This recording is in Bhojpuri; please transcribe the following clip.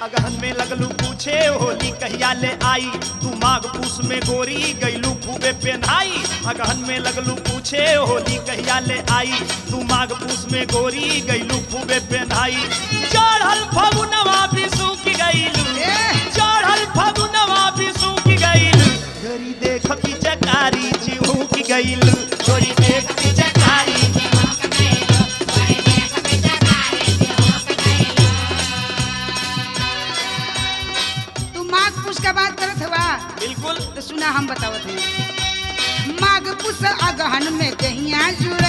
अगहन में लगलू पूछे होली कहिया ले आई, तू माघ पूस में गोरी गईलू खूबे पेन्हाई। अगहन में लगलू पूछे होली कहिया ले आई, तू माघ पूस में गोरी गईलू खूबे पेन्हाई। चढ़ल फगुनवा भी सूख गईलू, चढ़ल फगुनवा भी सूख गईलू, गोरी देख पिचकारी चिहुक गईलू, गोरी देख पिचकारी। का बात करत हवा बिल्कुल। तो सुना हम बतावत हूँ। माघ पुस अगहन में दहिया जुड़ा